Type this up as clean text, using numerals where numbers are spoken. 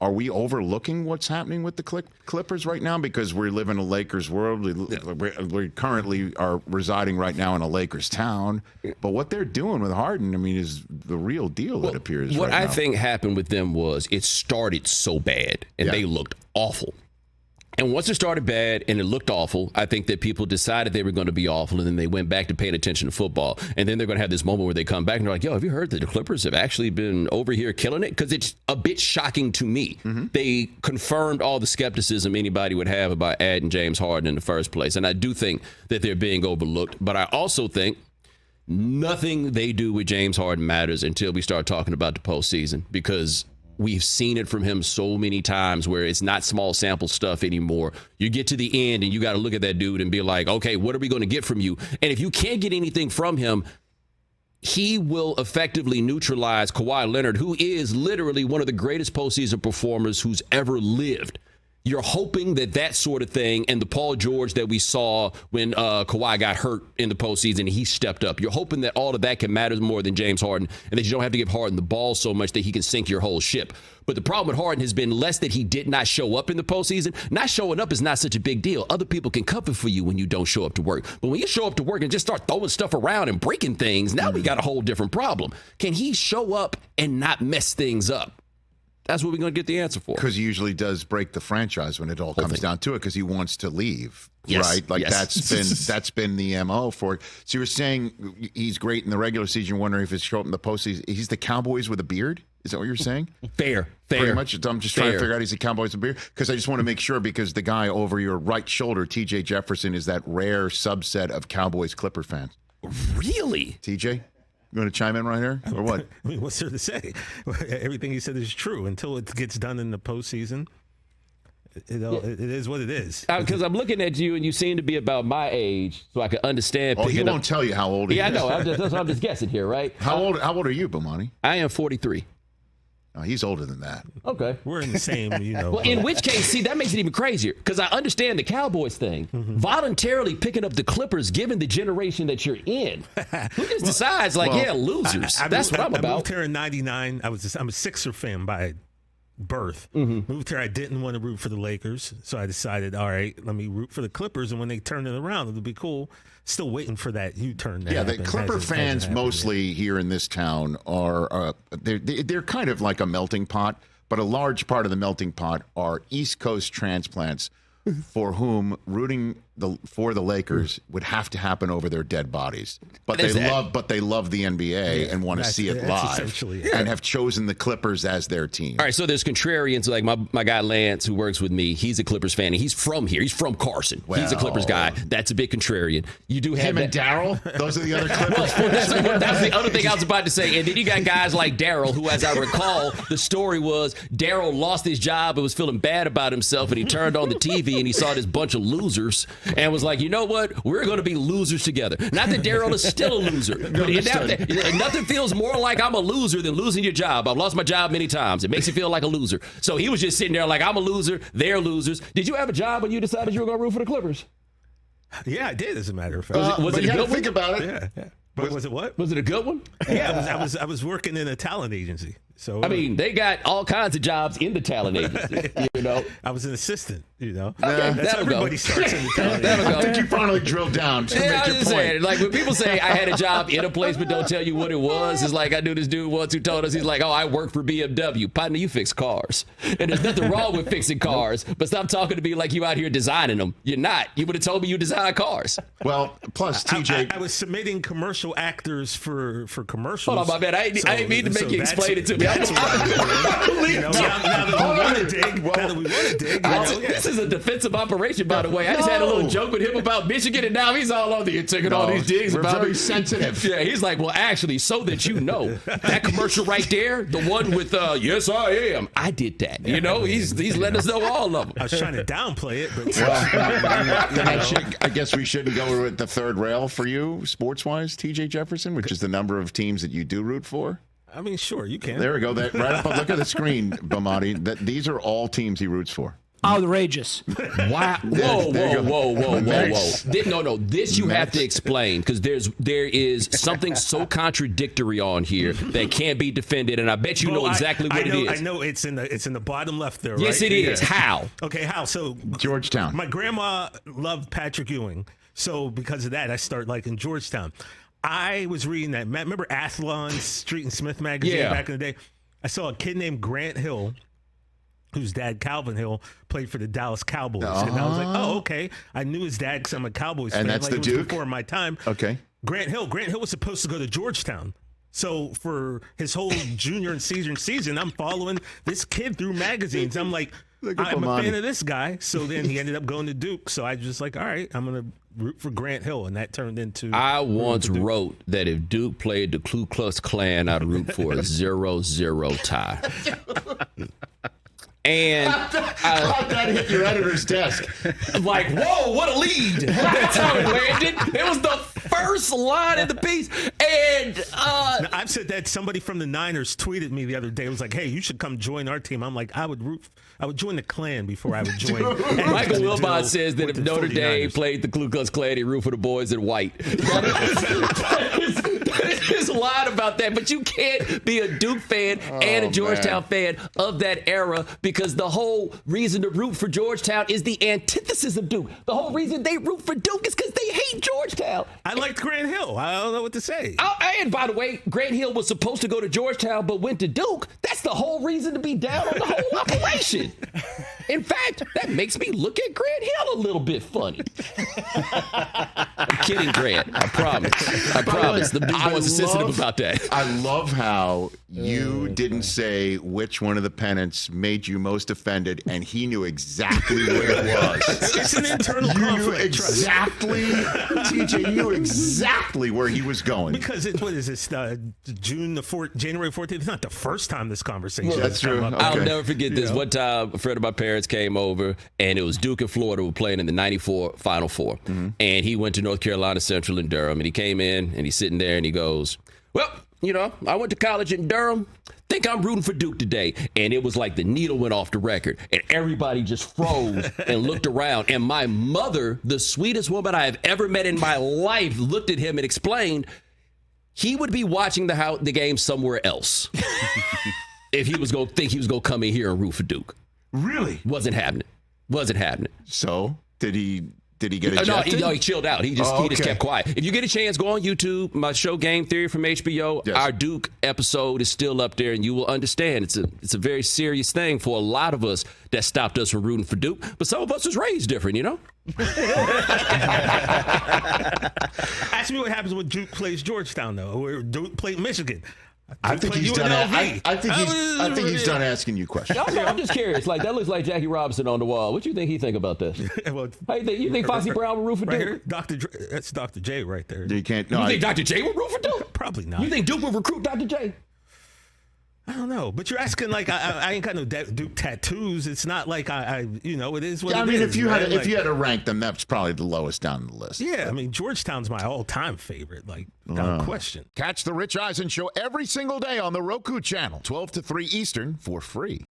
are we overlooking what's happening with the Clippers right now? Because we live in a Lakers world. We currently are residing right now in a Lakers town. But what they're doing with Harden, I mean, is the real deal, it appears. What I think happened with them was it started so bad, and they looked awful. And once it started bad and it looked awful, I think that people decided they were going to be awful, and then they went back to paying attention to football. And then they're going to have this moment where they come back and they're like, yo, have you heard that the Clippers have actually been over here killing it? Because it's a bit shocking to me. Mm-hmm. They confirmed all the skepticism anybody would have about adding James Harden in the first place. And I do think that they're being overlooked. But I also think nothing they do with James Harden matters until we start talking about the postseason, because we've seen it from him so many times where it's not small sample stuff anymore. You get to the end and you got to look at that dude and be like, okay, what are we going to get from you? And if you can't get anything from him, he will effectively neutralize Kawhi Leonard, who is literally one of the greatest postseason performers who's ever lived. You're hoping that sort of thing, and the Paul George that we saw when Kawhi got hurt in the postseason, he stepped up. You're hoping that all of that can matter more than James Harden, and that you don't have to give Harden the ball so much that he can sink your whole ship. But the problem with Harden has been less that he did not show up in the postseason. Not showing up is not such a big deal. Other people can cover for you when you don't show up to work. But when you show up to work and just start throwing stuff around and breaking things, now we got a whole different problem. Can he show up and not mess things up? That's what we're going to get the answer for. Because he usually does break the franchise when it all comes down to it, because he wants to leave, right? Like that's been the MO for it. So you're saying he's great in the regular season. You're wondering if he's show up in the postseason. He's the Cowboys with a beard? Is that what you're saying? Fair. Pretty much. I'm just trying to figure out he's the Cowboys with a beard, because I just want to make sure, because the guy over your right shoulder, TJ Jefferson, is that rare subset of Cowboys Clipper fans. Really? TJ? You want to chime in right here, or what? I mean, what's there to say? Everything he said is true until it gets done in the postseason. It is what it is. Because I'm looking at you, and you seem to be about my age, so I can understand. Oh, he won't tell you how old he is. Yeah, I know. I'm just guessing here, right? How old are you, Bomani? I am 43. Oh, he's older than that. Okay. We're in the same, Well, in which case, see, that makes it even crazier, because I understand the Cowboys thing. Mm-hmm. Voluntarily picking up the Clippers, given the generation that you're in. Who just decides, losers. That's what I'm about. I moved here in 99. I'm a Sixer fan by birth. Mm-hmm. Moved here. I didn't want to root for the Lakers, so I decided, all right, let me root for the Clippers, and when they turn it around, it'll be cool. Still waiting for that U-turn. The Clipper fans mostly here in this town are they're kind of like a melting pot, but a large part of the melting pot are East Coast transplants for whom rooting for the Lakers would have to happen over their dead bodies. But they love the NBA and want to see it live, and have chosen the Clippers as their team. All right, so there's contrarians like my guy Lance, who works with me. He's a Clippers fan, and he's from here. He's from Carson. He's a Clippers guy. That's a bit contrarian. You do have him and Daryl. Those are the other Clippers. That's the other thing I was about to say. And then you got guys like Daryl, who, as I recall, the story was Daryl lost his job and was feeling bad about himself, and he turned on the TV and he saw this bunch of losers and was like, you know what? We're going to be losers together. Not that Daryl is still a loser. But nothing feels more like I'm a loser than losing your job. I've lost my job many times. It makes you feel like a loser. So he was just sitting there like, I'm a loser. They're losers. Did you have a job when you decided you were going to root for the Clippers? Yeah, I did, as a matter of fact. Was it a good one? Think about it. Yeah. But was it what? Was it a good one? Yeah, I was working in a talent agency. So I mean, they got all kinds of jobs in the talent agency. I was an assistant. Okay, that's how everybody starts in the talent agency. I think you finally drilled down to make your point. Saying, like when people say I had a job in a place but don't tell you what it was, it's like I knew this dude once who told us, he's like, oh, I work for BMW. Partner, you fix cars, and there's nothing wrong with fixing cars. But stop talking to me like you out here designing them. You're not. You would have told me you design cars. Well, plus TJ, I was submitting commercial actors for commercials. Hold on, my man. I ain't mean to make you explain it to me. Now that we want to dig. This is a defensive operation, by the way. I just had a little joke with him about Michigan, and now he's all on the taking all these digs we're about very sensitive. Yeah, he's like, well, actually, so that you know, that commercial right there, the one with yes, I am. I did that. He's letting us know all of them. I was trying to downplay it, but I guess we shouldn't go with the third rail for you, sports-wise, TJ Jefferson, which is the number of teams that you do root for. I mean, sure, you can. There we go. Right up. Look at the screen, Bomani. These are all teams he roots for. Outrageous. Wow. Whoa. No. This you have to explain because there is something so contradictory on here that can't be defended, and I bet you know exactly what it is. I know it's in the bottom left there, right? Yes, it is. How? Okay, how? So Georgetown. My grandma loved Patrick Ewing. So because of that, I started liking Georgetown. I was reading that. Remember Athlon's Street and Smith magazine back in the day? I saw a kid named Grant Hill, whose dad, Calvin Hill, played for the Dallas Cowboys. And I was like, oh, okay. I knew his dad because I'm a Cowboys fan. And that's like the it was Duke? before my time. Okay. Grant Hill was supposed to go to Georgetown. So for his whole junior and senior season, I'm following this kid through magazines. I'm like, I'm a fan of this guy. So then he ended up going to Duke. So I was just like, all right, I'm going to root for Grant Hill. And that turned into... I once wrote that if Duke played the Ku Klux Klan, I'd root for a 0-0 tie. And how'd that hit your editor's desk? Like, whoa, what a lead. That's how it landed. It was the first line of the piece. And now, I've said that. Somebody from the Niners tweeted me the other day. It was like, hey, you should come join our team. I'm like, I would join the Klan before I would join. Michael Wilbon says that if Notre Dame played the Ku Klux Klan, he'd root for the boys in white. There's a lot about that, but you can't be a Duke fan and a Georgetown fan of that era because the whole reason to root for Georgetown is the antithesis of Duke. The whole reason they root for Duke is because they hate Georgetown. I liked Grant Hill. I don't know what to say. And by the way, Grant Hill was supposed to go to Georgetown but went to Duke. That's the whole reason to be down on the whole operation. In fact, that makes me look at Grant Hill a little bit funny. I'm kidding, Grant. I promise. The big boys are sensitive about that. I love how you didn't say which one of the pennants made you most offended, and he knew exactly what it was. It's an internal You conflict. knew exactly, TJ, you knew exactly where he was going. Because what is this? January 14th. It's not the first time this conversation. Well, that's true. Come up. Okay. I'll never forget this. One time, a friend of my parents came over, and it was Duke and Florida were playing in the '94 Final Four. Mm-hmm. And he went to North Carolina Central in Durham, and he came in, and he's sitting there, and he goes, well, I went to college in Durham. Think I'm rooting for Duke today. And it was like the needle went off the record, and everybody just froze and looked around. And my mother, the sweetest woman I have ever met in my life, looked at him and explained he would be watching the game somewhere else if he was going to think he was going to come in here and root for Duke. Really? Wasn't happening. So did he get ejected? No, he chilled out. He just kept quiet. If you get a chance, go on YouTube. My show Game Theory from HBO. Yes. Our Duke episode is still up there, and you will understand it's a very serious thing for a lot of us that stopped us from rooting for Duke. But some of us was raised different, Ask me what happens when Duke plays Georgetown, though, or Duke played Michigan. I think he's done. I think he's done asking you questions. I'm just curious. Like that looks like Jackie Robinson on the wall. What do you think he think about this? Well, How you think Foxy Brown would root for Duke? Here, that's Dr. J right there. You can't. You No, think Dr. J would root for Duke? Probably not. You think Duke would recruit Dr. J? I don't know, but you're asking like I ain't got no Duke tattoos. It's not like it is what it is. I mean, if you right? had to rank them, that's probably the lowest down the list. Yeah, I mean, Georgetown's my all-time favorite, without question. Catch the Rich Eisen Show every single day on the Roku channel, 12 to 3 Eastern, for free.